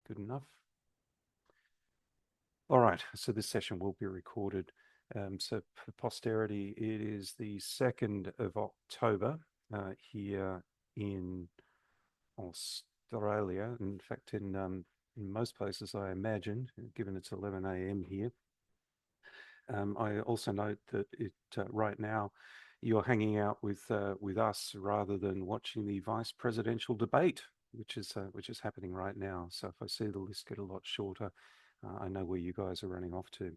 Good enough. All right, so this session will be recorded. So for posterity, it is the 2nd of October here in Australia. In fact, in most places, I imagine, given it's 11 a.m. here. I also note that right now you're hanging out with us rather than watching the vice presidential debate, which is happening right now. So if I see the list get a lot shorter, I know where you guys are running off to.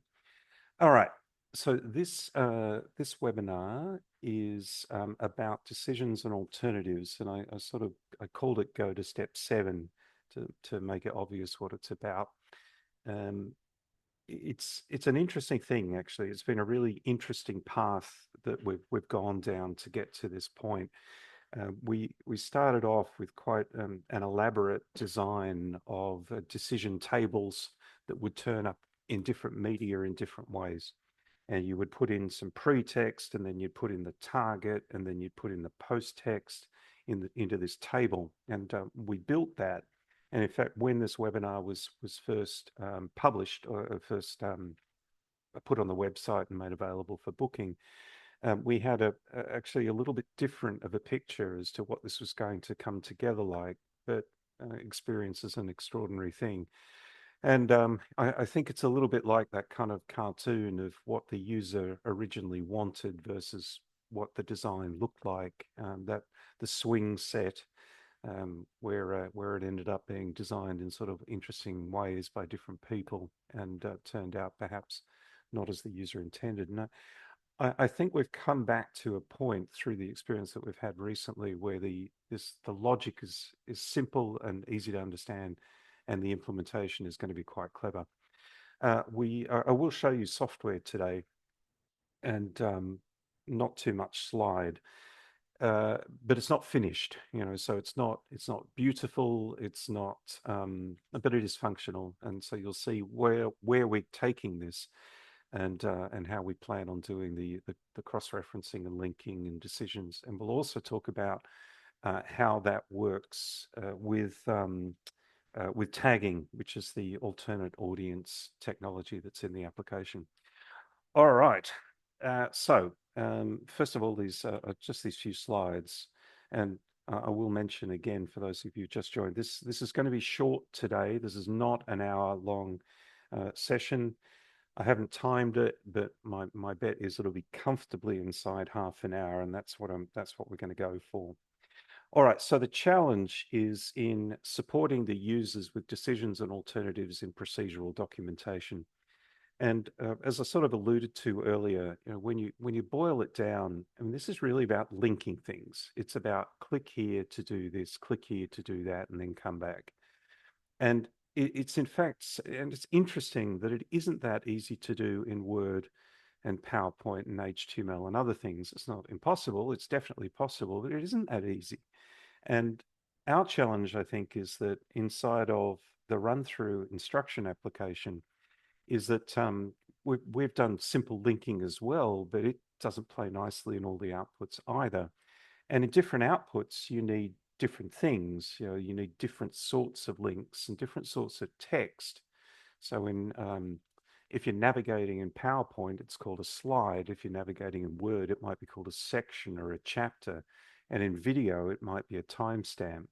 All right. So this webinar is about decisions and alternatives, and I called it "Go to Step 7" to make it obvious what it's about. It's an interesting thing, actually. It's been a really interesting path that we've gone down to get to this point. We started off with quite an elaborate design of decision tables that would turn up in different media in different ways. And you would put in some pre-text, and then you'd put in the target, and then you'd put in the post-text into this table. And we built that. And in fact, when this webinar was first published or first put on the website and made available for booking, we had actually a little bit different of a picture as to what this was going to come together like, but experience is an extraordinary thing. And I think it's a little bit like that kind of cartoon of what the user originally wanted versus what the design looked like, that the swing set, where it ended up being designed in sort of interesting ways by different people and turned out perhaps not as the user intended. And I think we've come back to a point through the experience that we've had recently where the logic is simple and easy to understand, and the implementation is going to be quite clever. I will show you software today, and not too much slide, but it's not finished, so it's not beautiful, it's not, but it is functional, and so you'll see where we're taking this, and how we plan on doing the cross-referencing and linking and decisions. And we'll also talk about how that works with tagging, which is the alternate audience technology that's in the application. All right. So first of all, these are just these few slides, and I will mention again for those of you who just joined, this is going to be short today. This is not an hour-long session. I haven't timed it, but my bet is it'll be comfortably inside half an hour, and that's what we're going to go for. All right, so the challenge is in supporting the users with decisions and alternatives in procedural documentation. And as I sort of alluded to earlier, when you boil it down, I mean, this is really about linking things. It's about click here to do this, click here to do that, and then come back. And it's in fact, and it's interesting that it isn't that easy to do in Word and PowerPoint and HTML and other things. It's not impossible. It's definitely possible, but it isn't that easy. And our challenge, I think, is that inside of the run-through instruction application is that we've done simple linking as well, but it doesn't play nicely in all the outputs either. And in different outputs, you need different things. You need different sorts of links and different sorts of text. So if you're navigating in PowerPoint, it's called a slide. If you're navigating in Word, it might be called a section or a chapter. And in video, it might be a timestamp.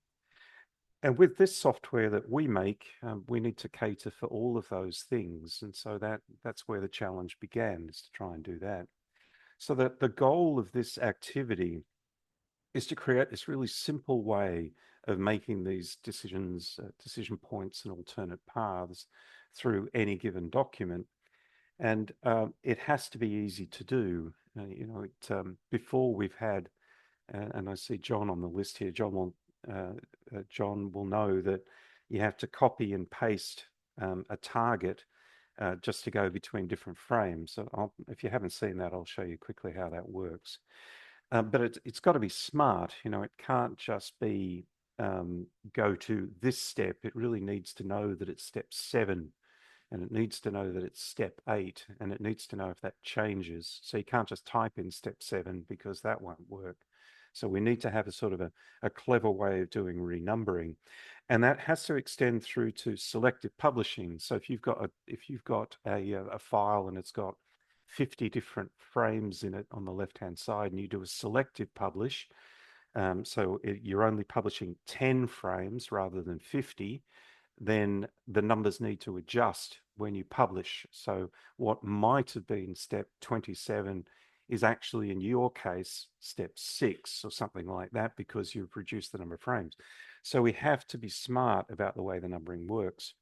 And with this software that we make, we need to cater for all of those things. And so that's where the challenge began, is to try and do that. So that the goal of this activity is to create this really simple way of making these decision points and alternate paths through any given document. And it has to be easy to do. Before we've had, and I see John on the list here, John will know that you have to copy and paste a target just to go between different frames. So if you haven't seen that, I'll show you quickly how that works. But it's got to be smart. It can't just be go to this step. It really needs to know that it's step 7, and it needs to know that it's step 8, and it needs to know if that changes. So you can't just type in step 7 because that won't work. So we need to have a sort of a clever way of doing renumbering. And that has to extend through to selective publishing. So if you've got a file and it's got 50 different frames in it on the left-hand side, and you do a selective publish, you're only publishing 10 frames rather than 50, then the numbers need to adjust when you publish. So what might have been step 27 is actually, in your case, step 6 or something like that, because you've reduced the number of frames. So we have to be smart about the way the numbering works.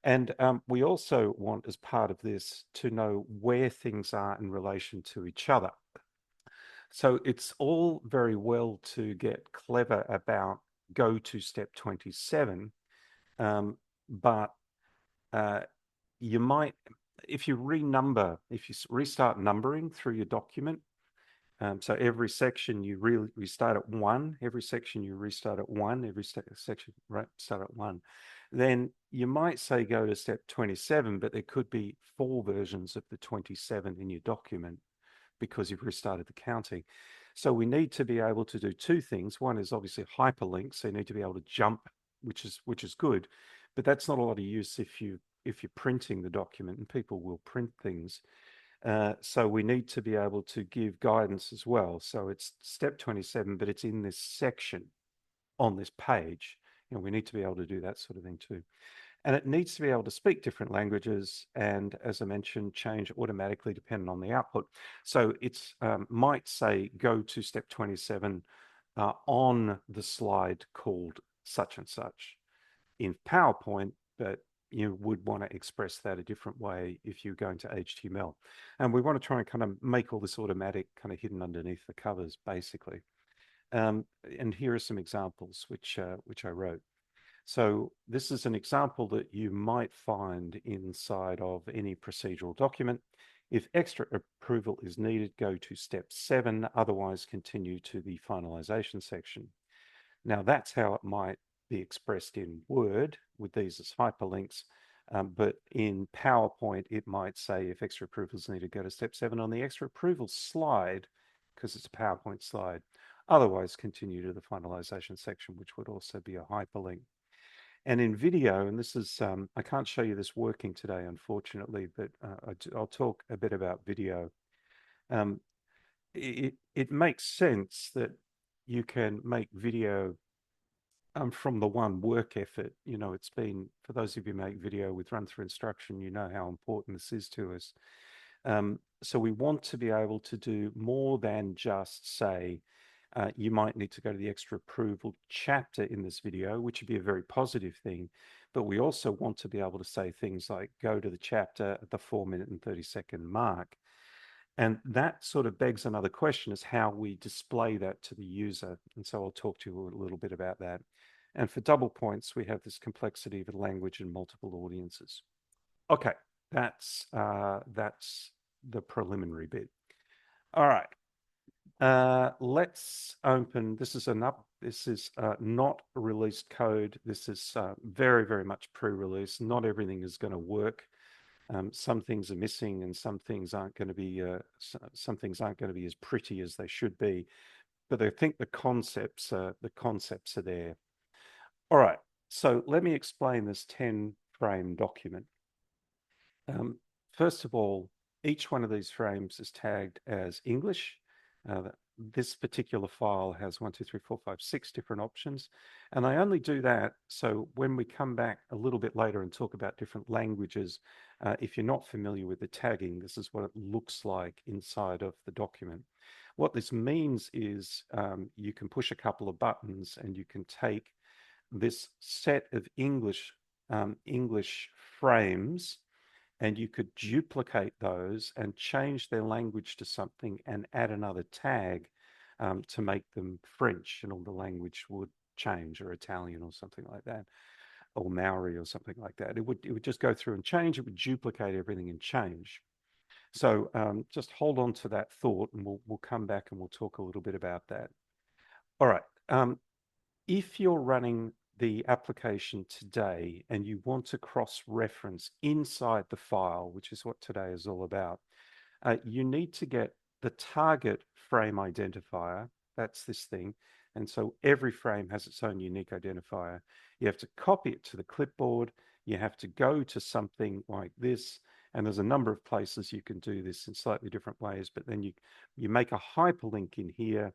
And we also want, as part of this, to know where things are in relation to each other. So it's all very well to get clever about go to step 27, but you might, if you restart numbering through your document, so every section you restart at 1, every section you restart at 1, every section start at 1, then you might say go to step 27, but there could be 4 versions of the 27 in your document because you've restarted the counting. So we need to be able to do 2 things. One is obviously hyperlinks, so you need to be able to jump, which is good, but that's not a lot of use if you're printing the document, and people will print things. So we need to be able to give guidance as well. So it's step 27, but it's in this section on this page. We need to be able to do that sort of thing too. And it needs to be able to speak different languages, and as I mentioned, change automatically depending on the output. So it's might say go to step 27 on the slide called such and such in PowerPoint, but you would want to express that a different way if you're going to HTML. And we want to try and kind of make all this automatic, kind of hidden underneath the covers, basically. And here are some examples which I wrote. So this is an example that you might find inside of any procedural document. If extra approval is needed, go to step 7, otherwise continue to the finalization section. Now that's how it might be expressed in Word with these as hyperlinks, but in PowerPoint it might say if extra approval is needed, go to step 7 on the extra approval slide, because it's a PowerPoint slide. Otherwise continue to the finalization section, which would also be a hyperlink. And in video, and this is, I can't show you this working today, unfortunately, but I'll talk a bit about video. It makes sense that you can make video from the one work effort. It's been, for those of you who make video with Runthru Instruction, you know how important this is to us. So we want to be able to do more than just say, you might need to go to the extra approval chapter in this video, which would be a very positive thing. But we also want to be able to say things like go to the chapter at the 4-minute and 30-second mark. And that sort of begs another question, is how we display that to the user. And so I'll talk to you a little bit about that. And for double points, we have this complexity of a language and multiple audiences. Okay, that's the preliminary bit. All right. Let's open. This is not released code. This is very, very much pre-release. Not everything is going to work. Some things are missing, and some things aren't going to be as pretty as they should be. But I think the concepts are there. All right. So let me explain this 10-frame document. First of all, each one of these frames is tagged as English. This particular file has 1, 2, 3, 4, 5, 6 different options. And I only do that so when we come back a little bit later and talk about different languages, if you're not familiar with the tagging, this is what it looks like inside of the document. What this means is you can push a couple of buttons and you can take this set of English frames, and you could duplicate those and change their language to something and add another tag to make them French, and all the language would change, or Italian or something like that, or Maori or something like that. It would just go through and change. It would duplicate everything and change. So just hold on to that thought, and we'll come back and we'll talk a little bit about that. All right. If you're running the application today and you want to cross-reference inside the file, which is what today is all about, you need to get the target frame identifier, That's this thing. And so every frame has its own unique identifier. You have to copy it to the clipboard. You have to go to something like this. And there's a number of places you can do this in slightly different ways, but then you make a hyperlink in here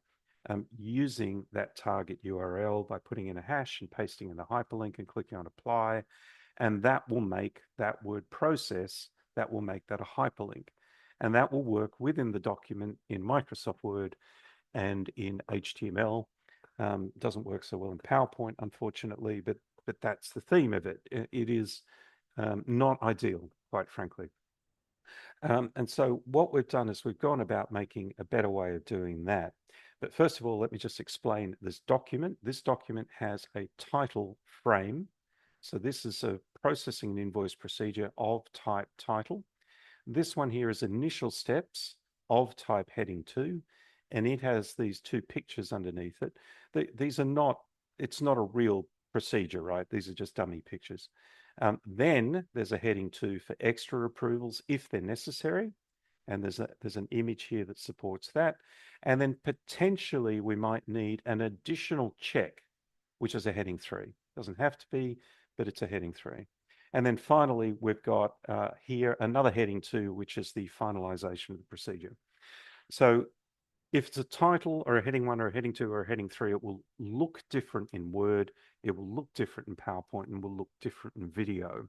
using that target URL by putting in a hash and pasting in the hyperlink and clicking on apply. And that will make that word process, that will make that a hyperlink. And that will work within the document in Microsoft Word and in HTML. Doesn't work so well in PowerPoint, unfortunately, but that's the theme of it. It is not ideal, quite frankly. And so what we've done is we've gone about making a better way of doing that. But first of all, let me just explain this document. This document has a title frame. So this is a processing an invoice procedure of type title. This one here is initial steps of type heading 2, and it has these two pictures underneath it. These are not, it's not a real procedure, right? These are just dummy pictures. Then there's a heading 2 for extra approvals if they're necessary. And there's an image here that supports that. And then potentially we might need an additional check, which is a heading 3. Doesn't have to be, but it's a heading 3. And then finally, we've got here another heading 2, which is the finalization of the procedure. So if it's a title or a heading 1 or a heading 2 or a heading 3, it will look different in Word, it will look different in PowerPoint, and will look different in video.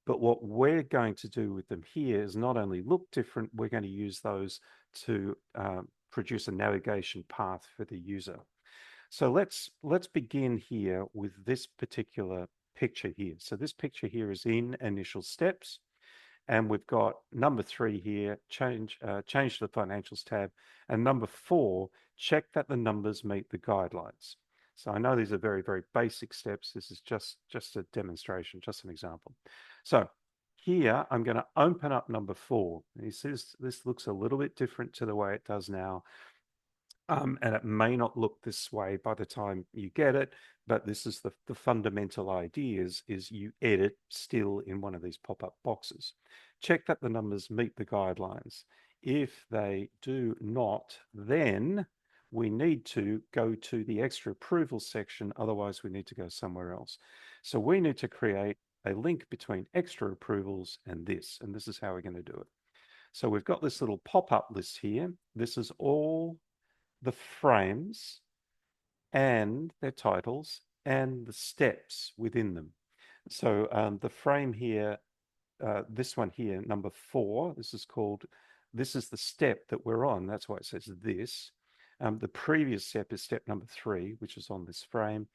But what we're going to do with them here is not only look different, we're going to use those to produce a navigation path for the user. So let's begin here with this particular picture here. So this picture here is in initial steps. And we've got number 3 here, change to the financials tab. And number 4, check that the numbers meet the guidelines. So I know these are very, very basic steps. This is just a demonstration, just an example. So here I'm going to open up number 4. You see this looks a little bit different to the way it does now. And it may not look this way by the time you get it, but this is the fundamental idea is you edit still in one of these pop-up boxes. Check that the numbers meet the guidelines. If they do not, then we need to go to the extra approval section. Otherwise, we need to go somewhere else. So we need to create a link between extra approvals and this is how we're going to do it. So we've got this little pop-up list here. This is all the frames and their titles and the steps within them. So the frame here, this one here, number 4, this is the step that we're on. That's why it says this. The previous step is step number 3, which is on this frame.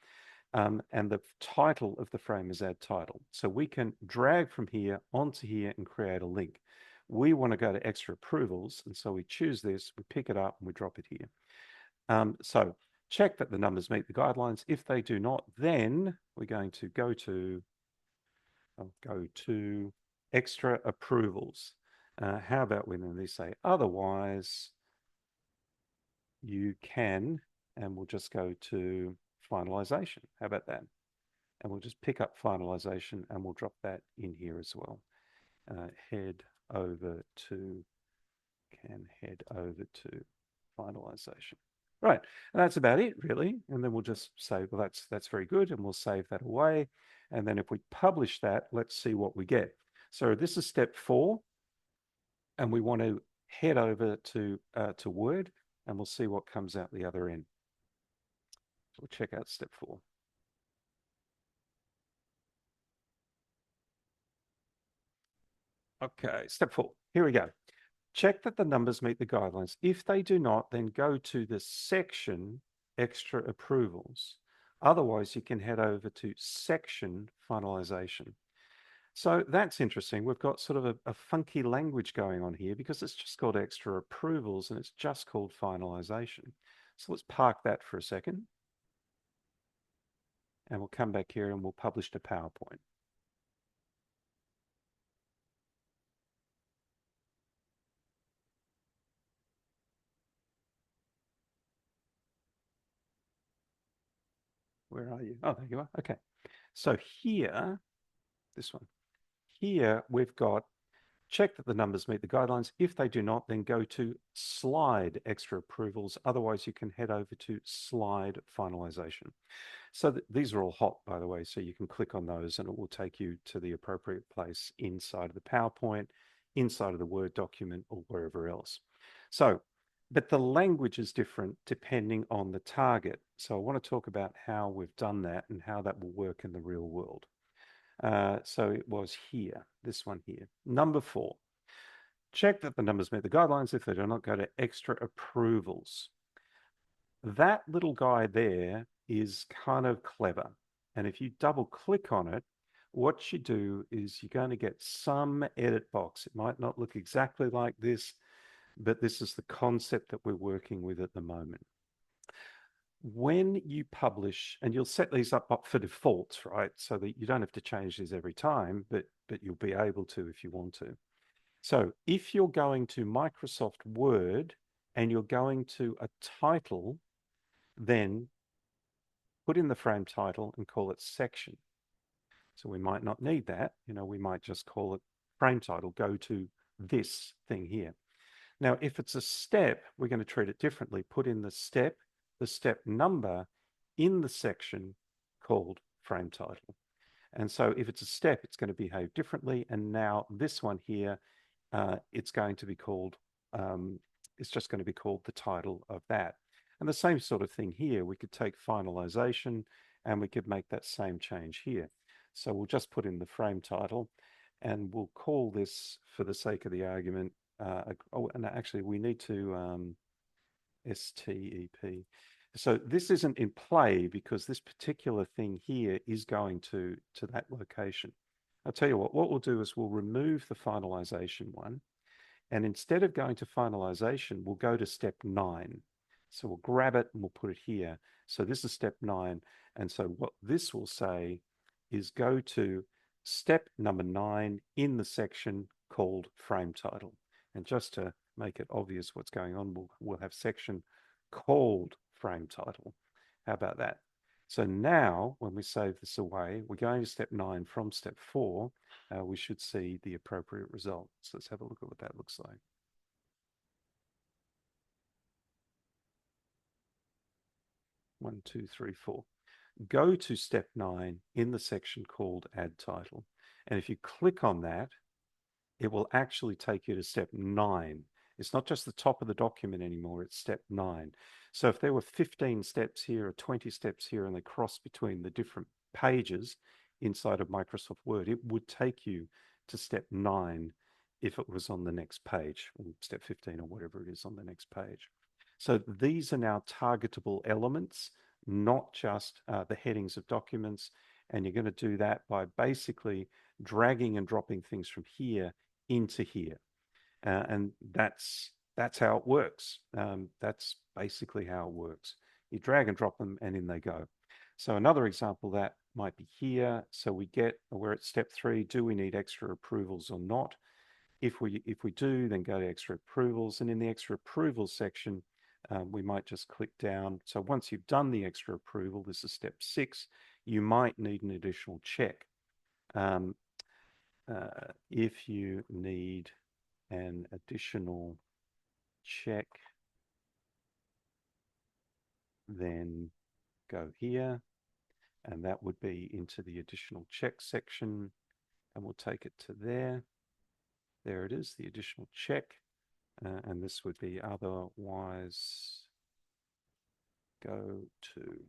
And the title of the frame is add title. So we can drag from here onto here and create a link. We want to go to extra approvals. And so we choose this, we pick it up and we drop it here. So check that the numbers meet the guidelines. If they do not, then we're going to go to extra approvals. How about when they say otherwise, you can, and we'll just go to finalization. How about that? And we'll just pick up finalization and we'll drop that in here as well. Head over to finalization. Right, and that's about it, really. And then we'll just say, well, that's very good, and we'll save that away. And then if we publish that, let's see what we get. So this is step 4, and we want to head over to Word, and we'll see what comes out the other end. So we'll check out step 4. Okay, step 4. Here we go. Check that the numbers meet the guidelines. If they do not, then go to the section extra approvals. Otherwise, you can head over to section finalization. So that's interesting. We've got sort of a funky language going on here because it's just called extra approvals and it's just called finalization. So let's park that for a second. And we'll come back here and we'll publish to PowerPoint. Where are you? Oh, there you are. Okay. So here, this one, here we've got check that the numbers meet the guidelines. If they do not, then go to slide extra approvals. Otherwise, you can head over to slide finalization. So these are all hot, by the way, so you can click on those and it will take you to the appropriate place inside of the PowerPoint, inside of the Word document, or wherever else. So, but the language is different depending on the target. So I want to talk about how we've done that and how that will work in the real world. So it was here, this one here. Number 4, check that the numbers meet the guidelines. If they do not, go to extra approvals. That little guy there is kind of clever. And if you double click on it, what you do is you're going to get some edit box. It might not look exactly like this, but this is the concept that we're working with at the moment. When you publish, and you'll set these up for defaults, right? So that you don't have to change these every time, but you'll be able to if you want to. So if you're going to Microsoft Word and you're going to a title, then put in the frame title and call it section. So we might not need that. We might just call it frame title, go to this thing here. Now, if it's a step, we're going to treat it differently. Put in the step number in the section called frame title. And so if it's a step, it's going to behave differently. And now this one here, it's going to be called, it's just going to be called the title of that. And the same sort of thing here, we could take finalization and we could make that same change here. So we'll just put in the frame title and we'll call this, for the sake of the argument, and actually we need to STEP. So this isn't in play because this particular thing here is going to that location. I'll tell you what we'll do is we'll remove the finalization one. And instead of going to finalization, we'll go to step 9. So we'll grab it and we'll put it here. So this is step 9. And so what this will say is go to step number 9 in the section called frame title. And just to make it obvious what's going on, we'll have section called frame title. How about that? So now when we save this away, we're going to step 9 from step 4. We should see the appropriate result. So let's have a look at what that looks like. One, two, three, four. Go to step 9 in the section called add title. And if you click on that, it will actually take you to step 9. It's not just the top of the document anymore, it's step 9. So if there were 15 steps here or 20 steps here and they cross between the different pages inside of Microsoft Word, it would take you to step 9 if it was on the next page, or step 15 or whatever it is on the next page. So these are now targetable elements, not just the headings of documents. And you're going to do that by basically dragging and dropping things from here into here. And that's how it works. That's basically how it works. You drag and drop them and in they go. So another example that might be here. So we're at step 3. Do we need extra approvals or not? If we do, then go to extra approvals. And in the extra approvals section, we might just click down. So once you've done the extra approval, this is step 6, you might need an additional check. If you need an additional check, then go here, and that would be into the additional check section, and we'll take it to there. There it is, the additional check, and this would be otherwise go to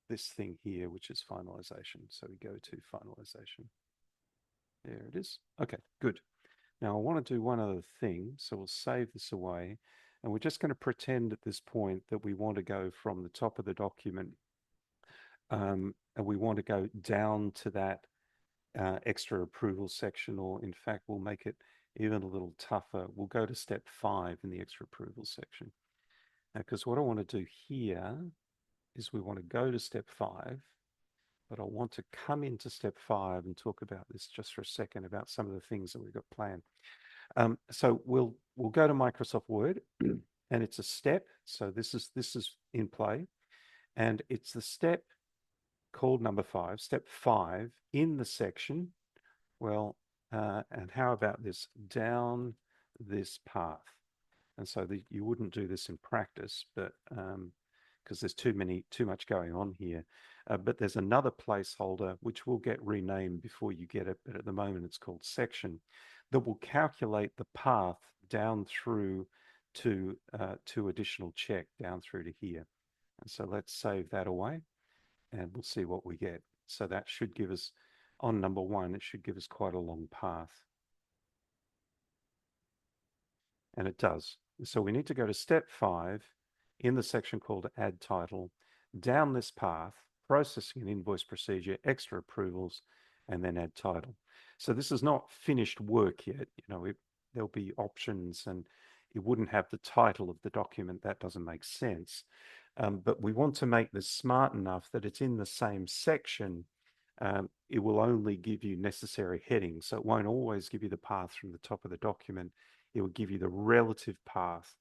this thing here, which is finalization. So we go to finalization. There it is. Okay, good. Now I want to do one other thing. So we'll save this away. And we're just going to pretend at this point that we want to go from the top of the document and we want to go down to that extra approval section, or in fact, we'll make it even a little tougher. We'll go to step 5 in the extra approval section. Because what I want to do here is we want to go to step 5, but I want to come into step 5 and talk about this just for a second, about some of the things that we've got planned. So we'll go to Microsoft Word, and it's a step. So this is in play, and it's the step called number 5, step 5 in the section Well, and how about this? Down this path. And so you wouldn't do this in practice, but because there's too much going on here. But there's another placeholder which will get renamed before you get it, but at the moment it's called section, that will calculate the path down through to additional check down through to here. And so let's save that away and we'll see what we get. So that should give us, on number one, it should give us quite a long path. And it does. So we need to go to step 5 in the section called add title, down this path, processing an invoice procedure, extra approvals, and then add title. So this is not finished work yet. There'll be options and it wouldn't have the title of the document. That doesn't make sense. But we want to make this smart enough that it's in the same section. It will only give you necessary headings. So it won't always give you the path from the top of the document. It will give you the relative path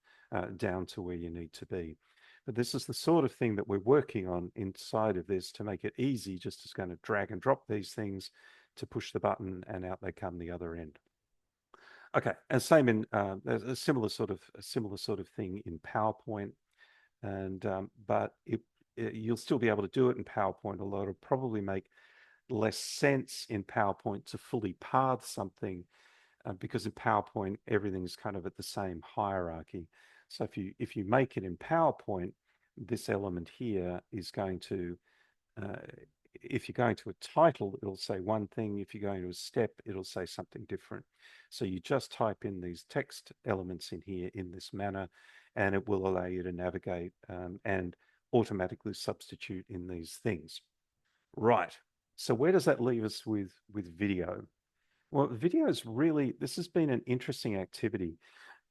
down to where you need to be. But this is the sort of thing that we're working on inside of this to make it easy, just as going to drag and drop these things to push the button and out they come the other end. Okay, and same in a similar sort of thing in PowerPoint, and but you'll still be able to do it in PowerPoint, although it'll probably make less sense in PowerPoint to fully path something because in PowerPoint everything's kind of at the same hierarchy. So if you make it in PowerPoint, this element here is going to if you're going to a title, it'll say one thing. If you're going to a step, it'll say something different. So you just type in these text elements in here in this manner, and it will allow you to navigate and automatically substitute in these things. Right. So where does that leave us with video? Well, video is really, this has been an interesting activity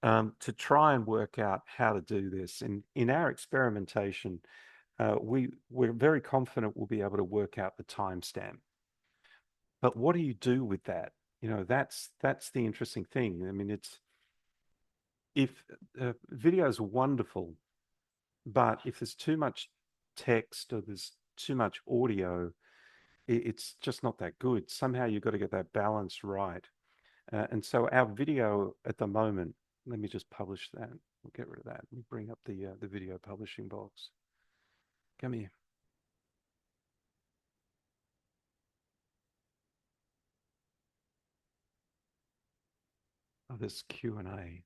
to try and work out how to do this. And in our experimentation, we're very confident we'll be able to work out the timestamp. But what do you do with that? That's the interesting thing. I mean, if video is wonderful, but if there's too much text or there's too much audio, it's just not that good. Somehow you've got to get that balance right. And so our video at the moment, let me just publish that. We'll get rid of that. We'll bring up the video publishing box. Come here. Oh, this Q&A.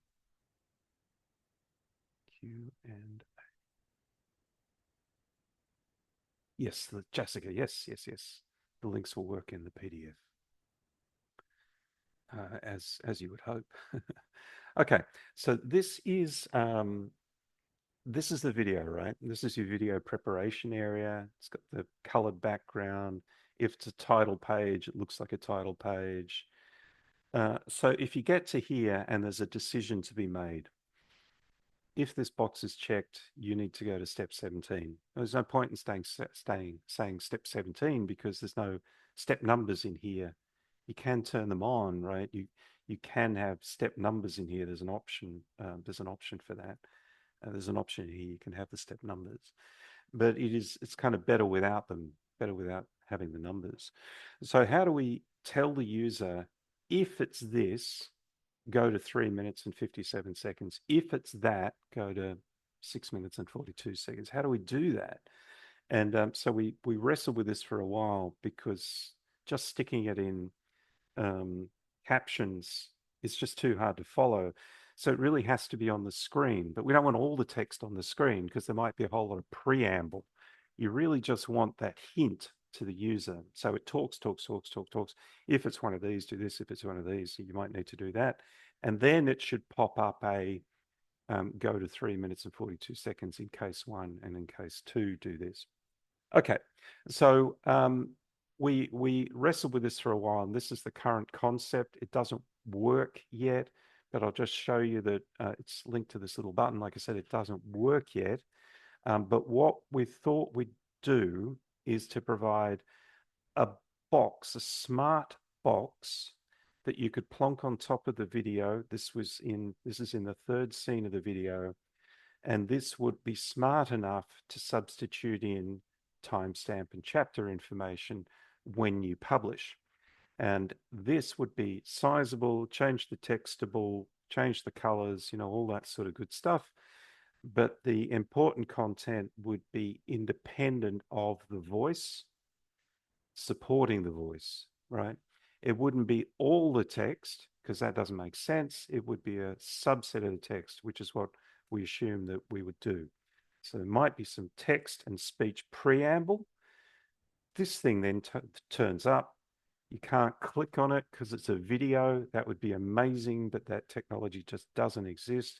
Q&A. Yes, Jessica. Yes. The links will work in the PDF, as you would hope. Okay, so this is the video, right? This is your video preparation area. It's got the colored background. If it's a title page, it looks like a title page. So if you get to here and there's a decision to be made, if this box is checked, you need to go to step 17. There's no point in saying step 17 because there's no step numbers in here. You can turn them on, right? You can have step numbers in here. There's an option. There's an option for that. There's an option here. You can have the step numbers, but it's kind of better without them. Better without having the numbers. So how do we tell the user if it's this? Go to 3 minutes and 57 seconds. If it's that, go to 6 minutes and 42 seconds. How do we do that? And so we wrestled with this for a while because just sticking it in captions is just too hard to follow. So it really has to be on the screen, but we don't want all the text on the screen because there might be a whole lot of preamble. You really just want that hint to the user. So it talks. If it's one of these, do this. If it's one of these, you might need to do that. And then it should pop up a go to 3 minutes and 42 seconds in case 1 and in case 2, do this. Okay, so we wrestled with this for a while, and this is the current concept. It doesn't work yet, but I'll just show you that it's linked to this little button. Like I said, it doesn't work yet. But what we thought we'd do is to provide a box, a smart box that you could plonk on top of the video. This is in the third scene of the video, and this would be smart enough to substitute in timestamp and chapter information when you publish. And this would be sizable, change the textable, change the colors, all that sort of good stuff. But the important content would be independent of the voice, supporting the voice, right? It wouldn't be all the text because that doesn't make sense. It would be a subset of the text, which is what we assume that we would do. So there might be some text and speech preamble. This thing then turns up. You can't click on it because it's a video. That would be amazing, but that technology just doesn't exist.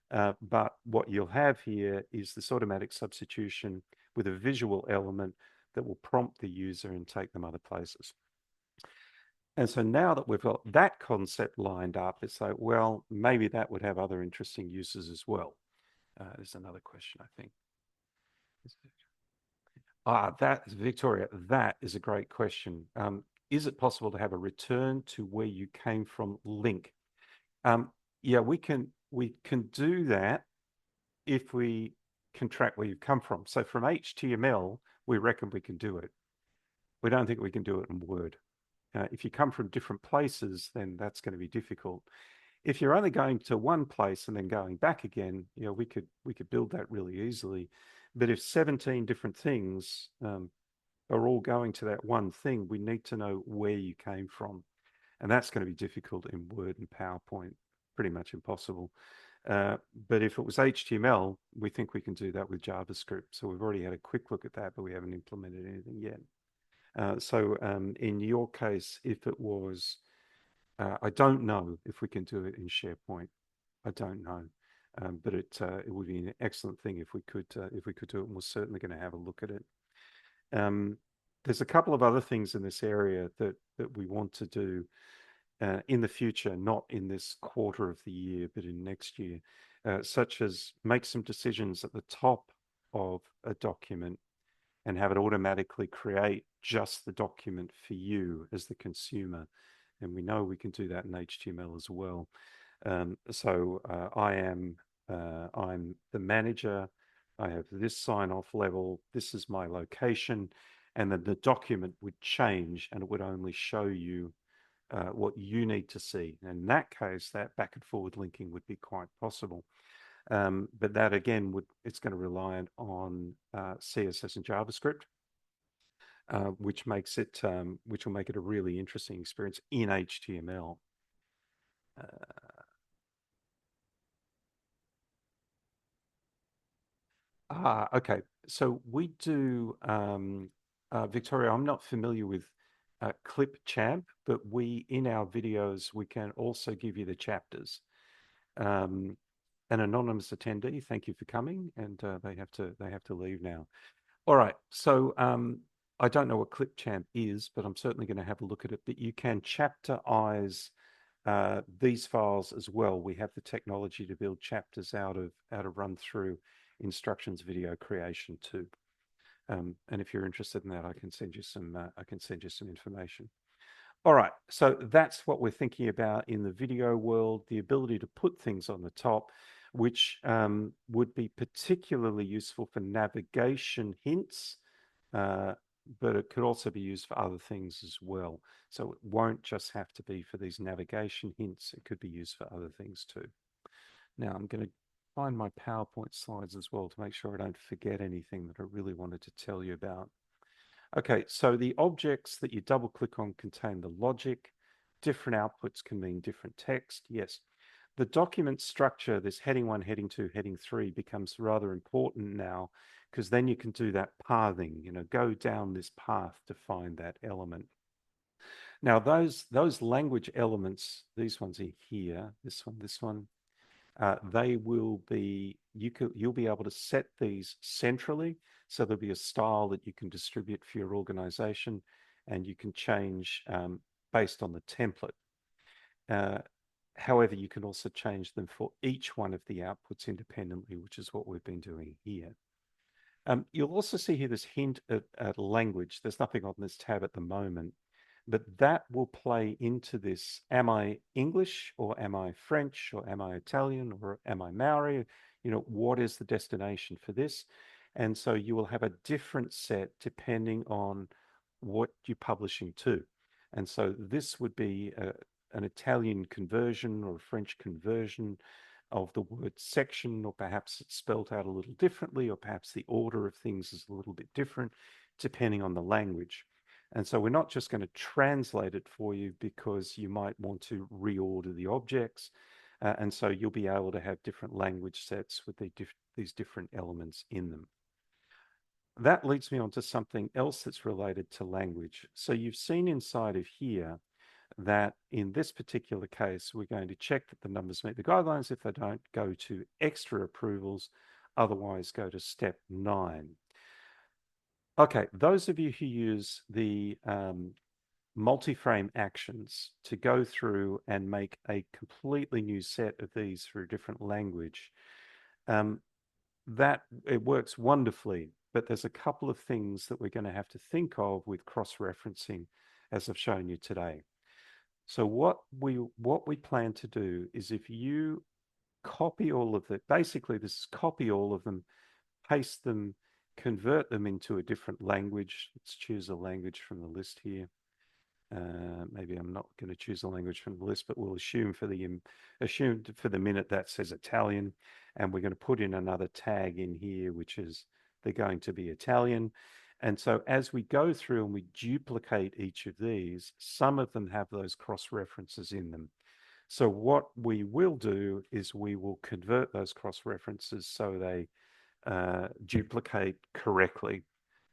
But what you'll have here is this automatic substitution with a visual element that will prompt the user and take them other places. And so now that we've got that concept lined up, it's like, well, maybe that would have other interesting uses as well. There's another question, I think. Victoria, that is a great question. Is it possible to have a return to where you came from link? Yeah, we can do that if we can track where you come from. So from HTML, we reckon we can do it. We don't think we can do it in Word. If you come from different places, then that's going to be difficult. If you're only going to one place and then going back again, we could build that really easily. But if 17 different things are all going to that one thing, we need to know where you came from. And that's going to be difficult in Word and PowerPoint, pretty much impossible. But if it was HTML, we think we can do that with JavaScript. So we've already had a quick look at that, but we haven't implemented anything yet. So in your case, if it was, I don't know if we can do it in SharePoint. I don't know, but it would be an excellent thing if we could do it, and we're certainly going to have a look at it. There's a couple of other things in this area that we want to do in the future, not in this quarter of the year, but in next year, such as make some decisions at the top of a document and have it automatically create just the document for you as the consumer. And we know we can do that in HTML as well. I'm the manager. I have this sign-off level. This is my location. And then the document would change and it would only show you what you need to see. In that case, that back and forward linking would be quite possible. But that again it's going to rely on CSS and JavaScript, which will make it a really interesting experience in HTML. Okay. So we do, Victoria, I'm not familiar with Clipchamp, but in our videos, we can also give you the chapters. An anonymous attendee, thank you for coming, and they have to leave now. All right. So I don't know what Clipchamp is, but I'm certainly going to have a look at it. But you can chapterize these files as well. We have the technology to build chapters out of Runthru instructions video creation too. And if you're interested in that, I can send you some information. All right, so that's what we're thinking about in the video world, the ability to put things on the top, which would be particularly useful for navigation hints, but it could also be used for other things as well. So it won't just have to be for these navigation hints, it could be used for other things too. Now I'm going to find my PowerPoint slides as well to make sure I don't forget anything that I really wanted to tell you about. Okay, so the objects that you double click on contain the logic. Different outputs can mean different text. Yes. The document structure, this heading 1, heading 2, heading 3 becomes rather important now because then you can do that pathing, go down this path to find that element. Now those language elements, these ones in here, this one, they will be, you'll be able to set these centrally. So there'll be a style that you can distribute for your organization and you can change based on the template. However, you can also change them for each one of the outputs independently, which is what we've been doing here. You'll also see here this hint at language. There's nothing on this tab at the moment, but that will play into this. Am I English or am I French or am I Italian or am I Maori? What is the destination for this? And so you will have a different set depending on what you're publishing to. And so this would be an Italian conversion or a French conversion of the word section, or perhaps it's spelled out a little differently, or perhaps the order of things is a little bit different depending on the language. And so we're not just going to translate it for you because you might want to reorder the objects. And so you'll be able to have different language sets with these different elements in them. That leads me on to something else that's related to language. So you've seen inside of here that in this particular case, we're going to check that the numbers meet the guidelines. If they don't, go to extra approvals, otherwise go to step 9. Okay, those of you who use the multi-frame actions to go through and make a completely new set of these for a different language, that it works wonderfully, but there's a couple of things that we're going to have to think of with cross-referencing, as I've shown you today. So what we plan to do is, if you copy all of it, basically this is copy all of them, paste them, convert them into a different language. Let's choose a language from the list here. Maybe I'm not going to choose a language from the list, but we'll assume for the minute that says Italian, and we're going to put in another tag in here, which is they're going to be Italian. And so as we go through and we duplicate each of these, some of them have those cross references in them. So what we will do is we will convert those cross references so they duplicate correctly.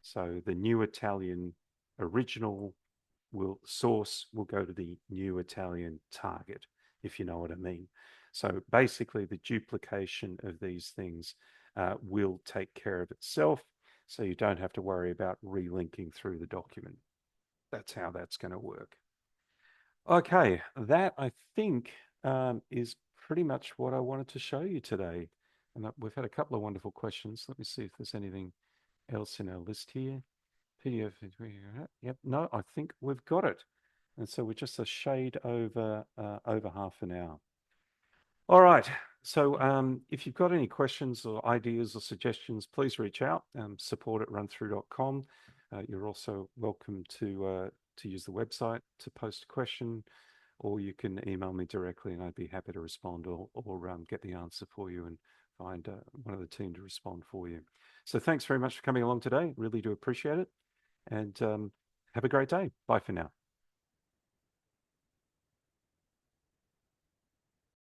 So the new Italian original source will go to the new Italian target, if you know what I mean. So basically the duplication of these things will take care of itself, so you don't have to worry about relinking through the document. That's how that's going to work. Okay, that I think is pretty much what I wanted to show you today. And we've had a couple of wonderful questions. Let me see if there's anything else in our list here. PDF, yep, no, I think we've got it. And so we're just a shade over half an hour. All right. So if you've got any questions or ideas or suggestions, please reach out, support@runthru.com. You're also welcome to use the website to post a question, or you can email me directly and I'd be happy to respond, or get the answer for you and find one of the team to respond for you. So thanks very much for coming along today. Really do appreciate it. And have a great day. Bye for now.